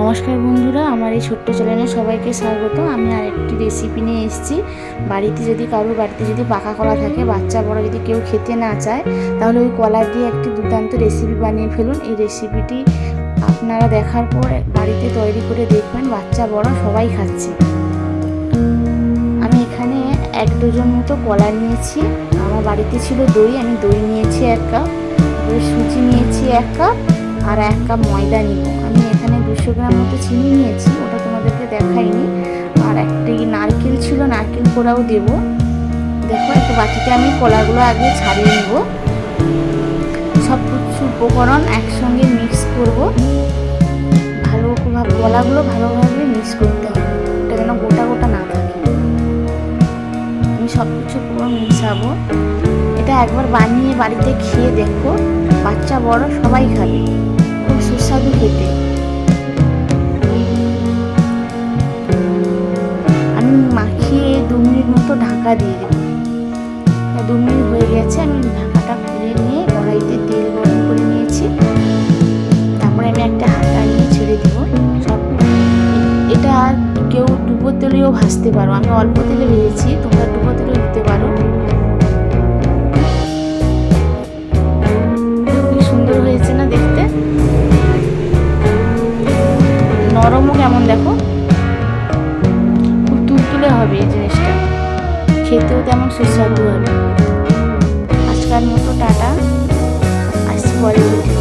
নমস্কার বন্ধুরা, আমার এই ছোট্ট চ্যানেলে সবাইকে স্বাগত। আমি আরেকটি রেসিপি নিয়ে এসেছি। কারোর বাড়িতে যদি পাকা কলা থাকে, বাচ্চা বড় যদি কেউ খেতে না চায়, তাহলে ওই কলা দিয়ে একটি দুর্দান্ত রেসিপি বানিয়ে ফেলুন। এই রেসিপিটি আপনারা দেখার পর বাড়িতে তৈরি করে দেখবেন, বাচ্চা বড় সবাই খাচ্ছে। আমি এখানে 1 ডজন মতো কলা নিয়েছি। আমার বাড়িতে ছিল দই, আমি দই নিয়েছি 1 কাপ, সুজি নিয়েছি 1 কাপ, আর 1 কাপ ময়দা নিব। আমি এখানে 200 গ্রাম মতো চিনি নিয়েছি, ওটা তোমাদেরকে দেখাইনি। আর একটি নারকেল ছিল, নারকেল কোড়াও দেব। দেখো, একটা বাটিতে আমি কলাগুলো আগে ছাড়িয়ে নেব। সব কিছু উপকরণ একসঙ্গে মিক্স করব। কলাগুলো ভালোভাবে মিক্স করতে হবে, ওটা যেন গোটা গোটা না থাকে। আমি সব কিছু পুরো মিশাবো। এটা একবার বানিয়ে বাড়িতে খেয়ে দেখো, বাচ্চা বড় সবাই খাবে, খুব সুস্বাদু খেতে। আমি মাখিয়ে 2 মিনিট মতো ঢাকা দিয়ে দেবো। 2 মিনিট হয়ে গেছে, আমি ঢাকাটা খুলে নিয়ে কড়াইতে তেল গরম করে নিয়েছি। তারপরে আমি একটা হাতা নিয়ে ছেড়ে দেবো সব। এটা কেউ ডুবো তেলেও ভাজতে পারো, আমি অল্প তেলে ভেজেছি, তোমরা ডুবো তেলেও দিতে পারো। খুবই সুন্দর হয়েছে না দেখতে? নরমও কেমন দেখো, খুব তুলতুলে হবে এই জিনিসটা, খেতেও তেমন সুস্বাদু হবে। আজকাল মতো টাটা, আসছি পরের ভিডিও।